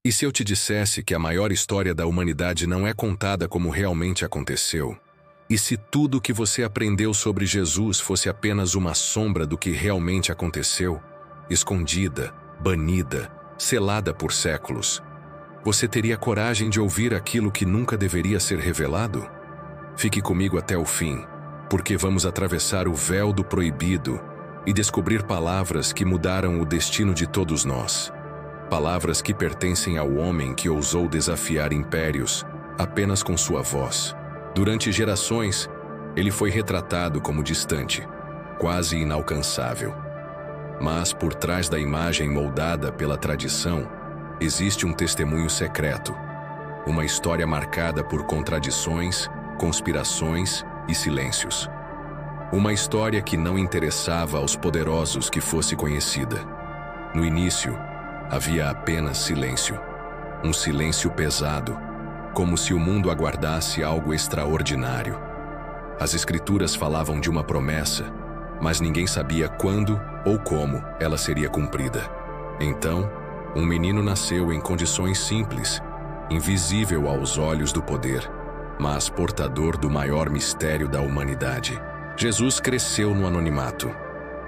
E se eu te dissesse que a maior história da humanidade não é contada como realmente aconteceu? E se tudo o que você aprendeu sobre Jesus fosse apenas uma sombra do que realmente aconteceu, escondida, banida, selada por séculos? Você teria coragem de ouvir aquilo que nunca deveria ser revelado? Fique comigo até o fim, porque vamos atravessar o véu do proibido e descobrir palavras que mudaram o destino de todos nós. Palavras que pertencem ao homem que ousou desafiar impérios apenas com sua voz. Durante gerações, ele foi retratado como distante, quase inalcançável. Mas por trás da imagem moldada pela tradição, existe um testemunho secreto, uma história marcada por contradições, conspirações e silêncios. Uma história que não interessava aos poderosos que fosse conhecida. No início, havia apenas silêncio. Um silêncio pesado, como se o mundo aguardasse algo extraordinário. As escrituras falavam de uma promessa, mas ninguém sabia quando ou como ela seria cumprida. Então, um menino nasceu em condições simples, invisível aos olhos do poder, mas portador do maior mistério da humanidade. Jesus cresceu no anonimato.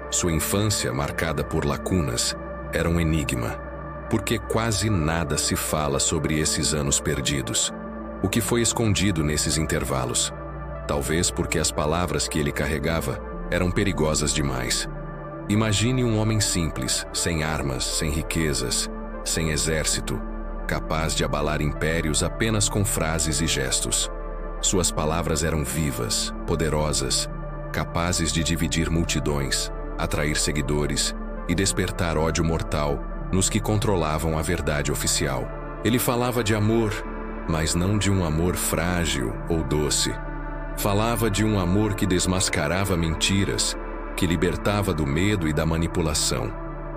Sua infância, marcada por lacunas, era um enigma, porque quase nada se fala sobre esses anos perdidos. O que foi escondido nesses intervalos? Talvez porque as palavras que ele carregava eram perigosas demais. Imagine um homem simples, sem armas, sem riquezas, sem exército, capaz de abalar impérios apenas com frases e gestos. Suas palavras eram vivas, poderosas, capazes de dividir multidões, atrair seguidores e despertar ódio mortal nos que controlavam a verdade oficial. Ele falava de amor, mas não de um amor frágil ou doce. Falava de um amor que desmascarava mentiras, que libertava do medo e da manipulação.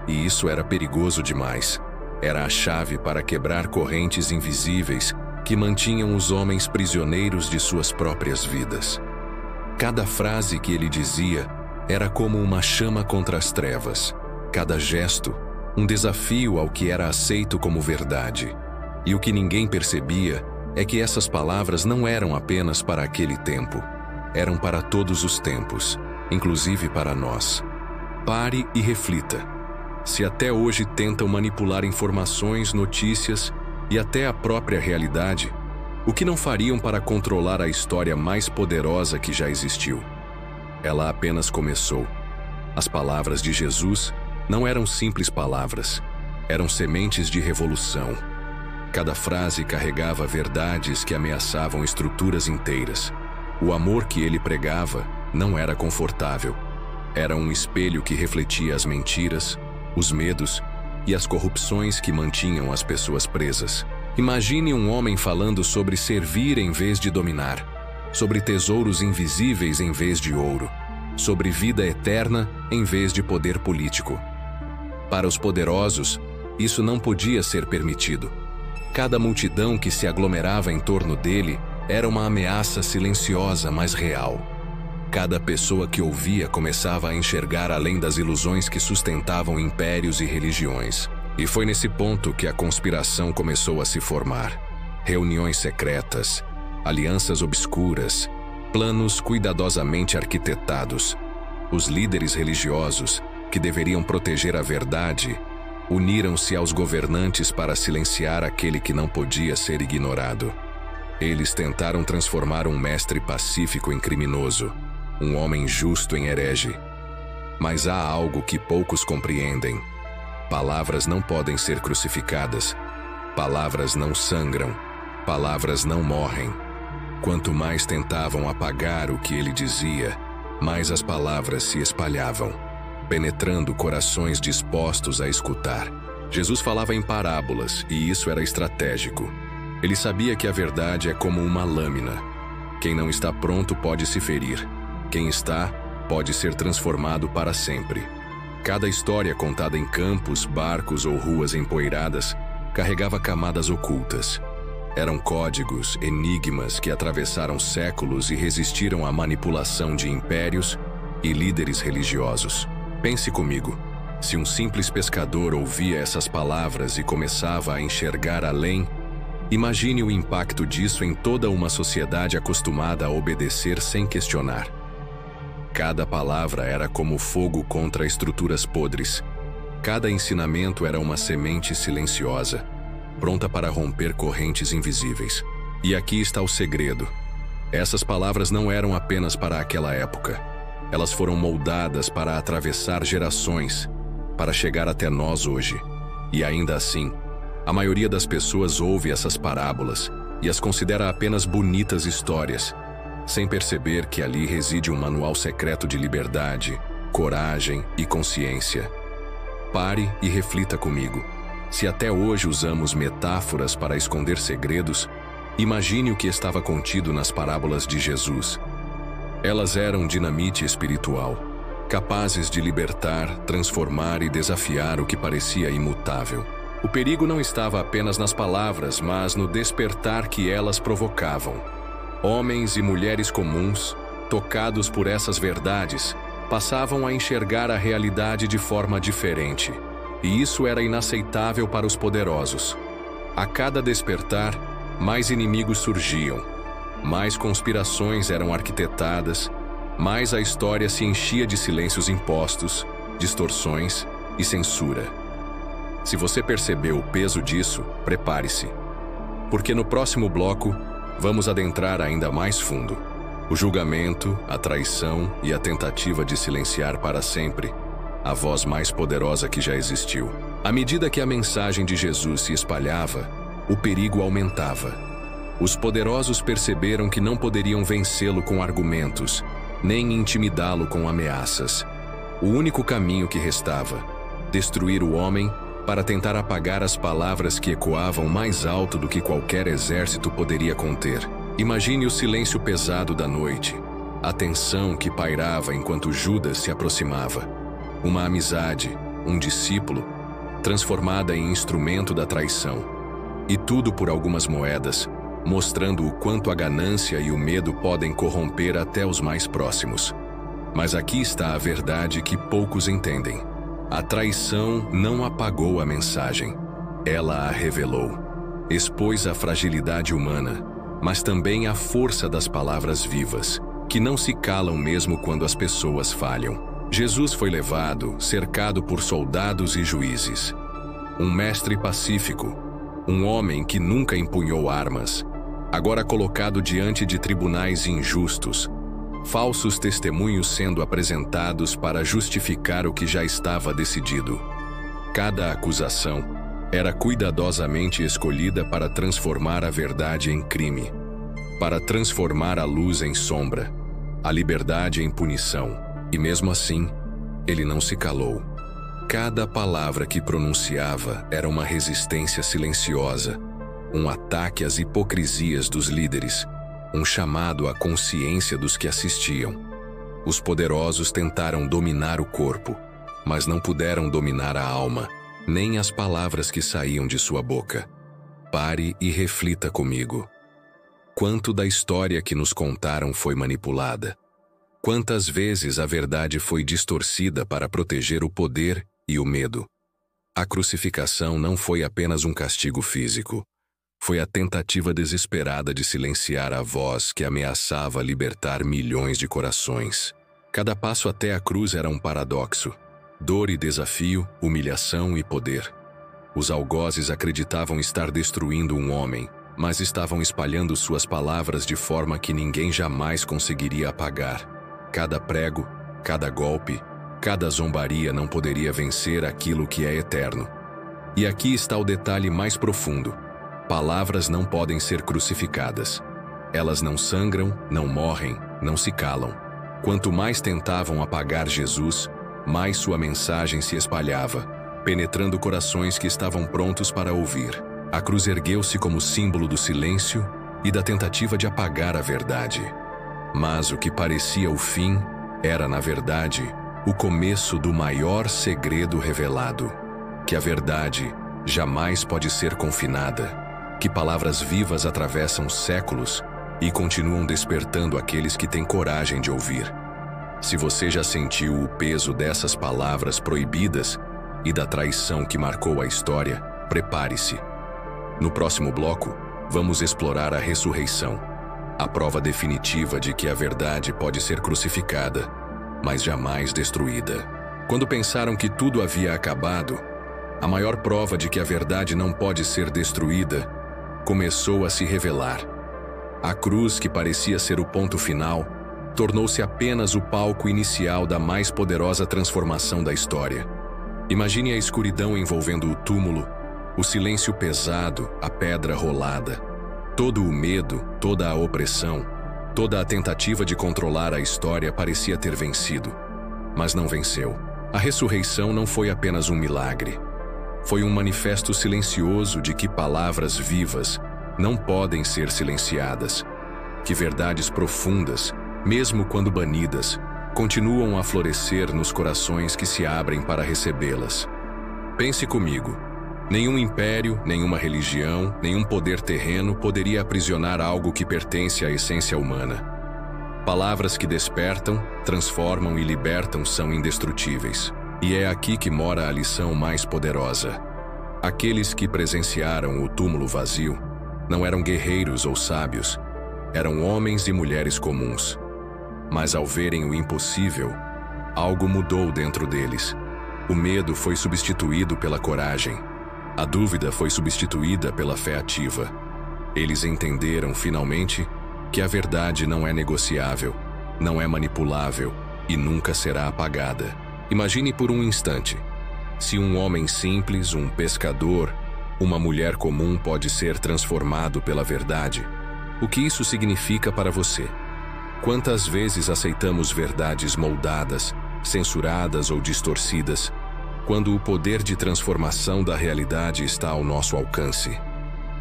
E isso era perigoso demais. Era a chave para quebrar correntes invisíveis que mantinham os homens prisioneiros de suas próprias vidas. Cada frase que ele dizia era como uma chama contra as trevas. Cada gesto, um desafio ao que era aceito como verdade. E o que ninguém percebia é que essas palavras não eram apenas para aquele tempo. Eram para todos os tempos, inclusive para nós. Pare e reflita. Se até hoje tentam manipular informações, notícias e até a própria realidade, o que não fariam para controlar a história mais poderosa que já existiu? Ela apenas começou. As palavras de Jesus não eram simples palavras, eram sementes de revolução. Cada frase carregava verdades que ameaçavam estruturas inteiras. O amor que ele pregava não era confortável. Era um espelho que refletia as mentiras, os medos e as corrupções que mantinham as pessoas presas. Imagine um homem falando sobre servir em vez de dominar, sobre tesouros invisíveis em vez de ouro, sobre vida eterna em vez de poder político. Para os poderosos, isso não podia ser permitido. Cada multidão que se aglomerava em torno dele era uma ameaça silenciosa, mas real. Cada pessoa que ouvia começava a enxergar além das ilusões que sustentavam impérios e religiões. E foi nesse ponto que a conspiração começou a se formar. Reuniões secretas, alianças obscuras, planos cuidadosamente arquitetados. Os líderes religiosos, que deveriam proteger a verdade, uniram-se aos governantes para silenciar aquele que não podia ser ignorado. Eles tentaram transformar um mestre pacífico em criminoso, um homem justo em herege. Mas há algo que poucos compreendem. Palavras não podem ser crucificadas. Palavras não sangram. Palavras não morrem. Quanto mais tentavam apagar o que ele dizia, mais as palavras se espalhavam, penetrando corações dispostos a escutar. Jesus falava em parábolas, e isso era estratégico. Ele sabia que a verdade é como uma lâmina. Quem não está pronto pode se ferir. Quem está, pode ser transformado para sempre. Cada história contada em campos, barcos ou ruas empoeiradas carregava camadas ocultas. Eram códigos, enigmas que atravessaram séculos e resistiram à manipulação de impérios e líderes religiosos. Pense comigo. Se um simples pescador ouvia essas palavras e começava a enxergar além, imagine o impacto disso em toda uma sociedade acostumada a obedecer sem questionar. Cada palavra era como fogo contra estruturas podres. Cada ensinamento era uma semente silenciosa, pronta para romper correntes invisíveis. E aqui está o segredo. Essas palavras não eram apenas para aquela época. Elas foram moldadas para atravessar gerações, para chegar até nós hoje. E ainda assim, a maioria das pessoas ouve essas parábolas e as considera apenas bonitas histórias, sem perceber que ali reside um manual secreto de liberdade, coragem e consciência. Pare e reflita comigo. Se até hoje usamos metáforas para esconder segredos, imagine o que estava contido nas parábolas de Jesus. Elas eram dinamite espiritual, capazes de libertar, transformar e desafiar o que parecia imutável. O perigo não estava apenas nas palavras, mas no despertar que elas provocavam. Homens e mulheres comuns, tocados por essas verdades, passavam a enxergar a realidade de forma diferente. E isso era inaceitável para os poderosos. A cada despertar, mais inimigos surgiam, mais conspirações eram arquitetadas, mais a história se enchia de silêncios impostos, distorções e censura. Se você percebeu o peso disso, prepare-se. Porque no próximo bloco, vamos adentrar ainda mais fundo. O julgamento, a traição e a tentativa de silenciar para sempre a voz mais poderosa que já existiu. À medida que a mensagem de Jesus se espalhava, o perigo aumentava. Os poderosos perceberam que não poderiam vencê-lo com argumentos, nem intimidá-lo com ameaças. O único caminho que restava: destruir o homem para tentar apagar as palavras que ecoavam mais alto do que qualquer exército poderia conter. Imagine o silêncio pesado da noite, a tensão que pairava enquanto Judas se aproximava. Uma amizade, um discípulo, transformada em instrumento da traição. E tudo por algumas moedas, mostrando o quanto a ganância e o medo podem corromper até os mais próximos. Mas aqui está a verdade que poucos entendem. A traição não apagou a mensagem, ela a revelou. Expôs a fragilidade humana, mas também a força das palavras vivas, que não se calam mesmo quando as pessoas falham. Jesus foi levado, cercado por soldados e juízes. Um mestre pacífico, um homem que nunca empunhou armas, agora colocado diante de tribunais injustos, falsos testemunhos sendo apresentados para justificar o que já estava decidido. Cada acusação era cuidadosamente escolhida para transformar a verdade em crime, para transformar a luz em sombra, a liberdade em punição. E mesmo assim, ele não se calou. Cada palavra que pronunciava era uma resistência silenciosa, um ataque às hipocrisias dos líderes, um chamado à consciência dos que assistiam. Os poderosos tentaram dominar o corpo, mas não puderam dominar a alma, nem as palavras que saíam de sua boca. Pare e reflita comigo. Quanto da história que nos contaram foi manipulada? Quantas vezes a verdade foi distorcida para proteger o poder e o medo? A crucificação não foi apenas um castigo físico. Foi a tentativa desesperada de silenciar a voz que ameaçava libertar milhões de corações. Cada passo até a cruz era um paradoxo. Dor e desafio, humilhação e poder. Os algozes acreditavam estar destruindo um homem, mas estavam espalhando suas palavras de forma que ninguém jamais conseguiria apagar. Cada prego, cada golpe, cada zombaria não poderia vencer aquilo que é eterno. E aqui está o detalhe mais profundo. Palavras não podem ser crucificadas. Elas não sangram, não morrem, não se calam. Quanto mais tentavam apagar Jesus, mais sua mensagem se espalhava, penetrando corações que estavam prontos para ouvir. A cruz ergueu-se como símbolo do silêncio e da tentativa de apagar a verdade. Mas o que parecia o fim era, na verdade, o começo do maior segredo revelado: que a verdade jamais pode ser confinada, que palavras vivas atravessam séculos e continuam despertando aqueles que têm coragem de ouvir. Se você já sentiu o peso dessas palavras proibidas, e da traição que marcou a história, prepare-se. No próximo bloco, vamos explorar a ressurreição, a prova definitiva de que a verdade pode ser crucificada, mas jamais destruída. Quando pensaram que tudo havia acabado, a maior prova de que a verdade não pode ser destruída começou a se revelar. A cruz, que parecia ser o ponto final, tornou-se apenas o palco inicial da mais poderosa transformação da história. Imagine a escuridão envolvendo o túmulo, o silêncio pesado, a pedra rolada. Todo o medo, toda a opressão, toda a tentativa de controlar a história parecia ter vencido. Mas não venceu. A ressurreição não foi apenas um milagre. Foi um manifesto silencioso de que palavras vivas não podem ser silenciadas, que verdades profundas, mesmo quando banidas, continuam a florescer nos corações que se abrem para recebê-las. Pense comigo. Nenhum império, nenhuma religião, nenhum poder terreno poderia aprisionar algo que pertence à essência humana. Palavras que despertam, transformam e libertam são indestrutíveis. E é aqui que mora a lição mais poderosa. Aqueles que presenciaram o túmulo vazio não eram guerreiros ou sábios, eram homens e mulheres comuns. Mas ao verem o impossível, algo mudou dentro deles. O medo foi substituído pela coragem. A dúvida foi substituída pela fé ativa. Eles entenderam, finalmente, que a verdade não é negociável, não é manipulável e nunca será apagada. Imagine por um instante. Se um homem simples, um pescador, uma mulher comum pode ser transformado pela verdade, o que isso significa para você? Quantas vezes aceitamos verdades moldadas, censuradas ou distorcidas, quando o poder de transformação da realidade está ao nosso alcance,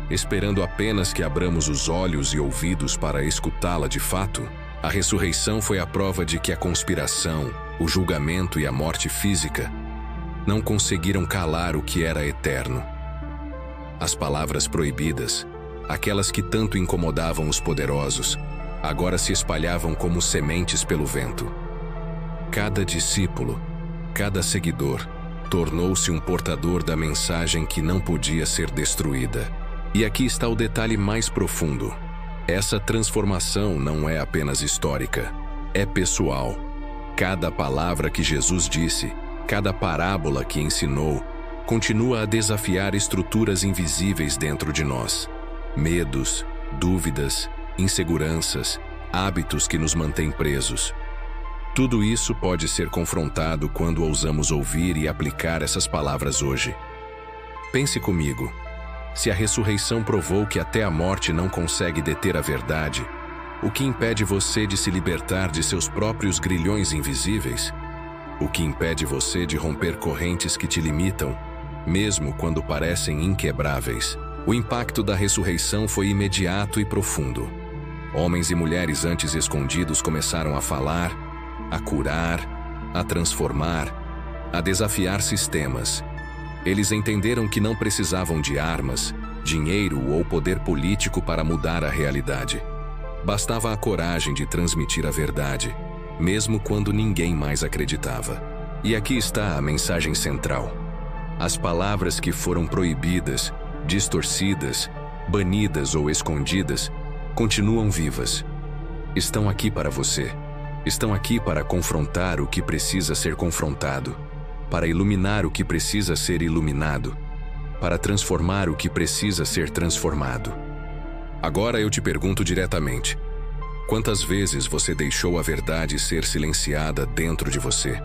esperando apenas que abramos os olhos e ouvidos para escutá-la de fato? A ressurreição foi a prova de que a conspiração, o julgamento e a morte física não conseguiram calar o que era eterno. As palavras proibidas, aquelas que tanto incomodavam os poderosos, agora se espalhavam como sementes pelo vento. Cada discípulo, cada seguidor, tornou-se um portador da mensagem que não podia ser destruída. E aqui está o detalhe mais profundo. Essa transformação não é apenas histórica, é pessoal. Cada palavra que Jesus disse, cada parábola que ensinou, continua a desafiar estruturas invisíveis dentro de nós. Medos, dúvidas, inseguranças, hábitos que nos mantêm presos. Tudo isso pode ser confrontado quando ousamos ouvir e aplicar essas palavras hoje. Pense comigo. Se a ressurreição provou que até a morte não consegue deter a verdade, o que impede você de se libertar de seus próprios grilhões invisíveis? O que impede você de romper correntes que te limitam, mesmo quando parecem inquebráveis? O impacto da ressurreição foi imediato e profundo. Homens e mulheres antes escondidos começaram a falar, a curar, a transformar, a desafiar sistemas. Eles entenderam que não precisavam de armas, dinheiro ou poder político para mudar a realidade. Bastava a coragem de transmitir a verdade, mesmo quando ninguém mais acreditava. E aqui está a mensagem central. As palavras que foram proibidas, distorcidas, banidas ou escondidas, continuam vivas. Estão aqui para você. Estão aqui para confrontar o que precisa ser confrontado, para iluminar o que precisa ser iluminado, para transformar o que precisa ser transformado. Agora eu te pergunto diretamente: quantas vezes você deixou a verdade ser silenciada dentro de você?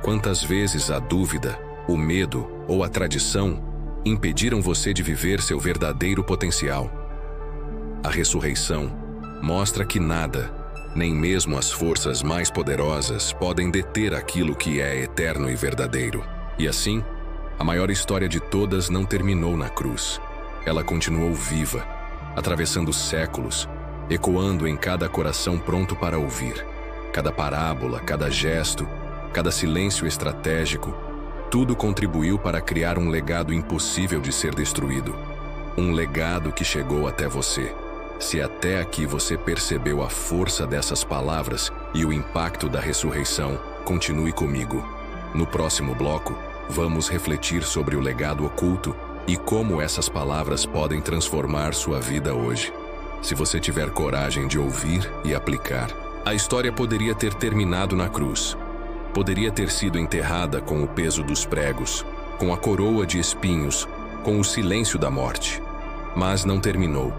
Quantas vezes a dúvida, o medo ou a tradição impediram você de viver seu verdadeiro potencial? A ressurreição mostra que nada, nem mesmo as forças mais poderosas, podem deter aquilo que é eterno e verdadeiro. E assim, a maior história de todas não terminou na cruz. Ela continuou viva, atravessando séculos, ecoando em cada coração pronto para ouvir. Cada parábola, cada gesto, cada silêncio estratégico, tudo contribuiu para criar um legado impossível de ser destruído. Um legado que chegou até você. Se até aqui você percebeu a força dessas palavras e o impacto da ressurreição, continue comigo. No próximo bloco, vamos refletir sobre o legado oculto e como essas palavras podem transformar sua vida hoje. Se você tiver coragem de ouvir e aplicar, a história poderia ter terminado na cruz. Poderia ter sido enterrada com o peso dos pregos, com a coroa de espinhos, com o silêncio da morte. Mas não terminou,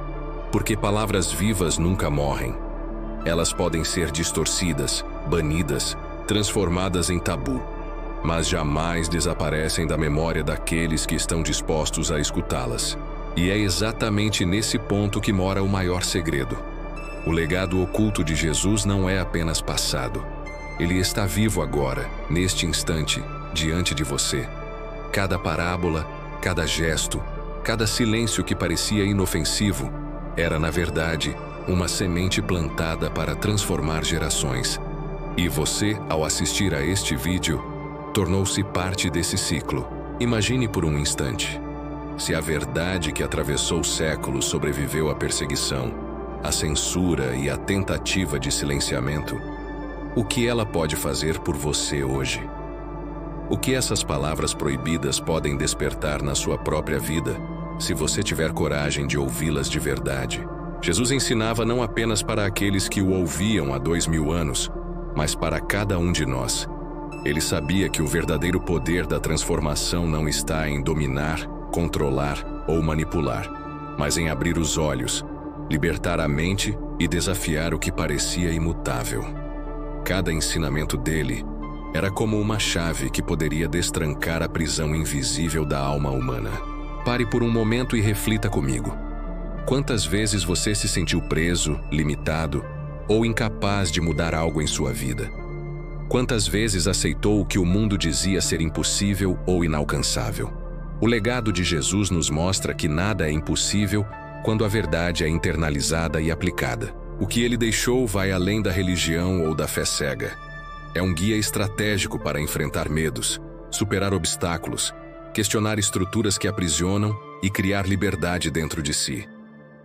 porque palavras vivas nunca morrem. Elas podem ser distorcidas, banidas, transformadas em tabu, mas jamais desaparecem da memória daqueles que estão dispostos a escutá-las. E é exatamente nesse ponto que mora o maior segredo. O legado oculto de Jesus não é apenas passado. Ele está vivo agora, neste instante, diante de você. Cada parábola, cada gesto, cada silêncio que parecia inofensivo, era, na verdade, uma semente plantada para transformar gerações. E você, ao assistir a este vídeo, tornou-se parte desse ciclo. Imagine por um instante. Se a verdade que atravessou séculos sobreviveu à perseguição, à censura e à tentativa de silenciamento, o que ela pode fazer por você hoje? O que essas palavras proibidas podem despertar na sua própria vida, se você tiver coragem de ouvi-las de verdade? Jesus ensinava não apenas para aqueles que o ouviam há 2000 anos, mas para cada um de nós. Ele sabia que o verdadeiro poder da transformação não está em dominar, controlar ou manipular, mas em abrir os olhos, libertar a mente e desafiar o que parecia imutável. Cada ensinamento dele era como uma chave que poderia destrancar a prisão invisível da alma humana. Pare por um momento e reflita comigo. Quantas vezes você se sentiu preso, limitado ou incapaz de mudar algo em sua vida? Quantas vezes aceitou o que o mundo dizia ser impossível ou inalcançável? O legado de Jesus nos mostra que nada é impossível quando a verdade é internalizada e aplicada. O que ele deixou vai além da religião ou da fé cega. É um guia estratégico para enfrentar medos, superar obstáculos, questionar estruturas que aprisionam e criar liberdade dentro de si.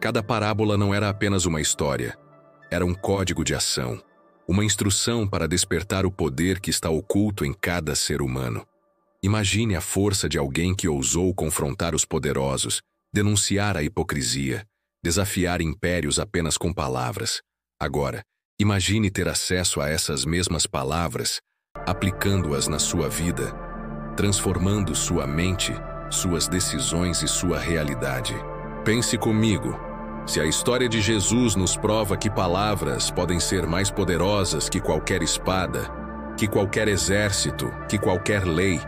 Cada parábola não era apenas uma história, era um código de ação, uma instrução para despertar o poder que está oculto em cada ser humano. Imagine a força de alguém que ousou confrontar os poderosos, denunciar a hipocrisia, desafiar impérios apenas com palavras. Agora, imagine ter acesso a essas mesmas palavras, aplicando-as na sua vida, transformando sua mente, suas decisões e sua realidade. Pense comigo. Se a história de Jesus nos prova que palavras podem ser mais poderosas que qualquer espada, que qualquer exército, que qualquer lei,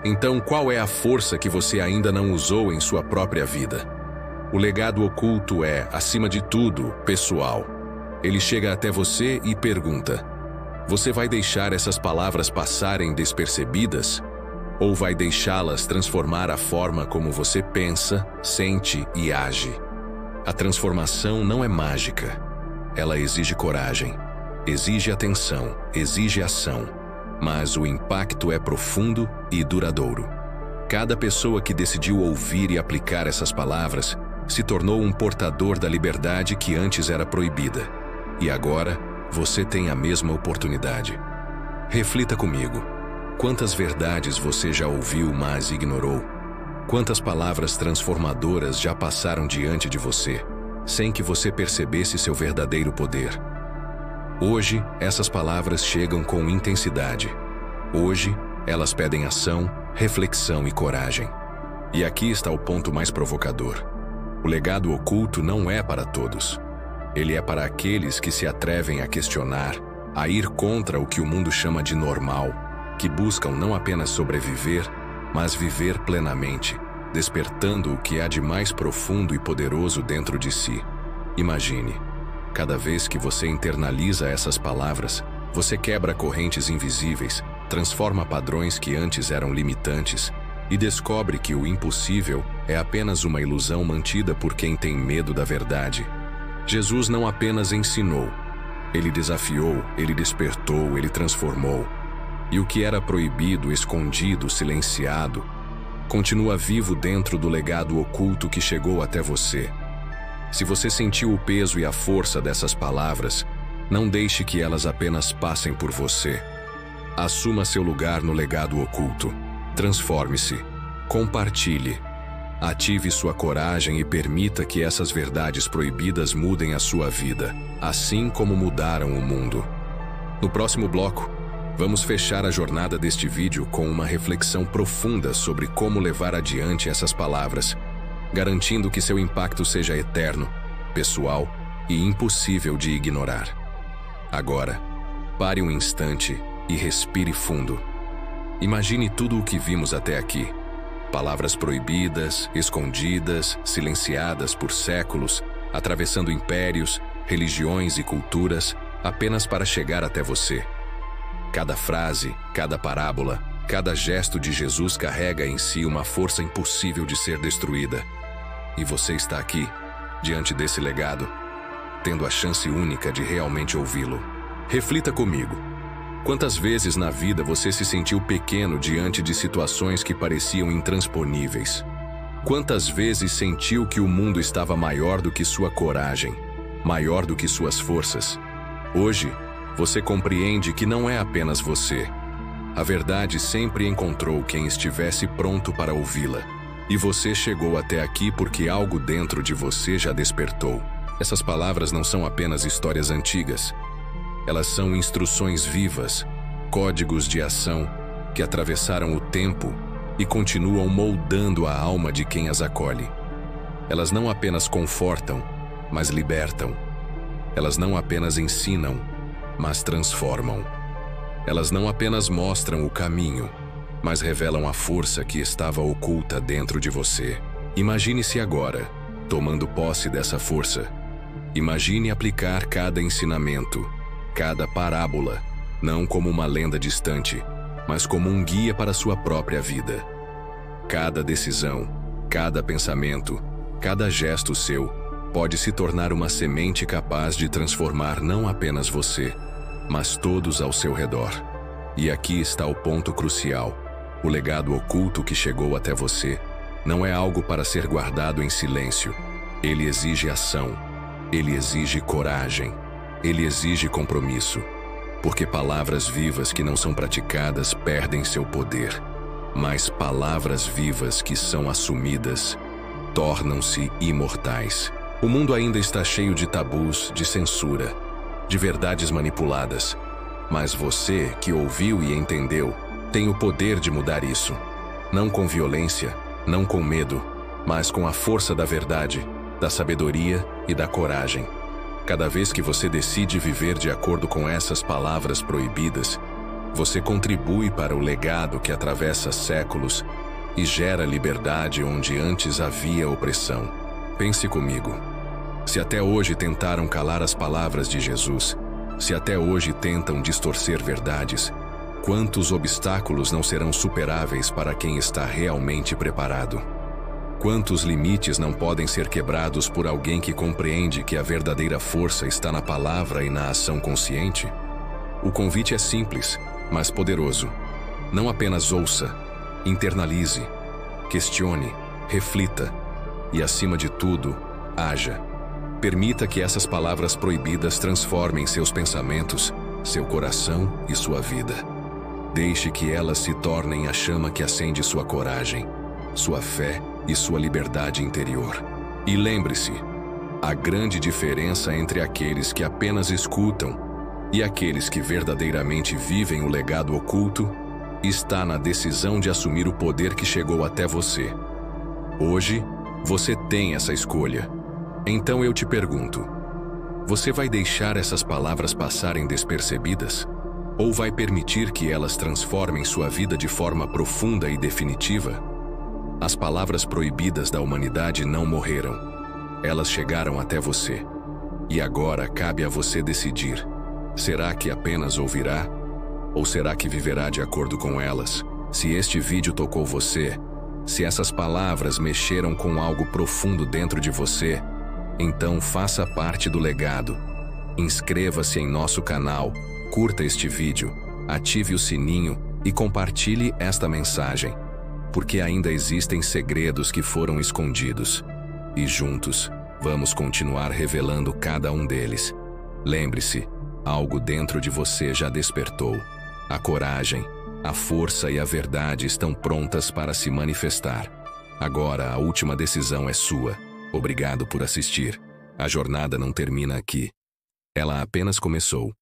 então qual é a força que você ainda não usou em sua própria vida? O legado oculto é, acima de tudo, pessoal. Ele chega até você e pergunta: você vai deixar essas palavras passarem despercebidas? Ou vai deixá-las transformar a forma como você pensa, sente e age? A transformação não é mágica. Ela exige coragem, exige atenção, exige ação. Mas o impacto é profundo e duradouro. Cada pessoa que decidiu ouvir e aplicar essas palavras se tornou um portador da liberdade que antes era proibida. E agora, você tem a mesma oportunidade. Reflita comigo. Quantas verdades você já ouviu, mas ignorou? Quantas palavras transformadoras já passaram diante de você, sem que você percebesse seu verdadeiro poder? Hoje, essas palavras chegam com intensidade. Hoje, elas pedem ação, reflexão e coragem. E aqui está o ponto mais provocador. O legado oculto não é para todos. Ele é para aqueles que se atrevem a questionar, a ir contra o que o mundo chama de normal, que buscam não apenas sobreviver, mas viver plenamente, despertando o que há de mais profundo e poderoso dentro de si. Imagine. Cada vez que você internaliza essas palavras, você quebra correntes invisíveis, transforma padrões que antes eram limitantes e descobre que o impossível é apenas uma ilusão mantida por quem tem medo da verdade. Jesus não apenas ensinou, ele desafiou, ele despertou, ele transformou. E o que era proibido, escondido, silenciado, continua vivo dentro do legado oculto que chegou até você. Se você sentiu o peso e a força dessas palavras, não deixe que elas apenas passem por você. Assuma seu lugar no legado oculto. Transforme-se. Compartilhe. Ative sua coragem e permita que essas verdades proibidas mudem a sua vida, assim como mudaram o mundo. No próximo bloco, vamos fechar a jornada deste vídeo com uma reflexão profunda sobre como levar adiante essas palavras, garantindo que seu impacto seja eterno, pessoal e impossível de ignorar. Agora, pare um instante e respire fundo. Imagine tudo o que vimos até aqui. Palavras proibidas, escondidas, silenciadas por séculos, atravessando impérios, religiões e culturas, apenas para chegar até você. Cada frase, cada parábola, cada gesto de Jesus carrega em si uma força impossível de ser destruída. E você está aqui, diante desse legado, tendo a chance única de realmente ouvi-lo. Reflita comigo. Quantas vezes na vida você se sentiu pequeno diante de situações que pareciam intransponíveis? Quantas vezes sentiu que o mundo estava maior do que sua coragem, maior do que suas forças? Hoje, você compreende que não é apenas você. A verdade sempre encontrou quem estivesse pronto para ouvi-la. E você chegou até aqui porque algo dentro de você já despertou. Essas palavras não são apenas histórias antigas. Elas são instruções vivas, códigos de ação que atravessaram o tempo e continuam moldando a alma de quem as acolhe. Elas não apenas confortam, mas libertam. Elas não apenas ensinam, mas transformam. Elas não apenas mostram o caminho, mas revelam a força que estava oculta dentro de você. Imagine-se agora, tomando posse dessa força. Imagine aplicar cada ensinamento, cada parábola, não como uma lenda distante, mas como um guia para sua própria vida. Cada decisão, cada pensamento, cada gesto seu pode se tornar uma semente capaz de transformar não apenas você, mas todos ao seu redor. E aqui está o ponto crucial. O legado oculto que chegou até você não é algo para ser guardado em silêncio. Ele exige ação. Ele exige coragem. Ele exige compromisso, porque palavras vivas que não são praticadas perdem seu poder, mas palavras vivas que são assumidas tornam-se imortais. O mundo ainda está cheio de tabus, de censura, de verdades manipuladas, mas você que ouviu e entendeu tem o poder de mudar isso, não com violência, não com medo, mas com a força da verdade, da sabedoria e da coragem. Cada vez que você decide viver de acordo com essas palavras proibidas, você contribui para o legado que atravessa séculos e gera liberdade onde antes havia opressão. Pense comigo. Se até hoje tentaram calar as palavras de Jesus, se até hoje tentam distorcer verdades, quantos obstáculos não serão superáveis para quem está realmente preparado? Quantos limites não podem ser quebrados por alguém que compreende que a verdadeira força está na palavra e na ação consciente? O convite é simples, mas poderoso. Não apenas ouça, internalize, questione, reflita e, acima de tudo, haja. Permita que essas palavras proibidas transformem seus pensamentos, seu coração e sua vida. Deixe que elas se tornem a chama que acende sua coragem, sua fé e sua liberdade interior. E lembre-se, a grande diferença entre aqueles que apenas escutam e aqueles que verdadeiramente vivem o legado oculto está na decisão de assumir o poder que chegou até você. Hoje, você tem essa escolha. Então eu te pergunto, você vai deixar essas palavras passarem despercebidas? Ou vai permitir que elas transformem sua vida de forma profunda e definitiva? As palavras proibidas da humanidade não morreram. Elas chegaram até você. E agora cabe a você decidir. Será que apenas ouvirá? Ou será que viverá de acordo com elas? Se este vídeo tocou você, se essas palavras mexeram com algo profundo dentro de você, então faça parte do legado. Inscreva-se em nosso canal, curta este vídeo, ative o sininho e compartilhe esta mensagem, porque ainda existem segredos que foram escondidos. E juntos, vamos continuar revelando cada um deles. Lembre-se, algo dentro de você já despertou. A coragem, A força e a verdade estão prontas para se manifestar. Agora a última decisão é sua. Obrigado por assistir. A jornada não termina aqui. Ela apenas começou.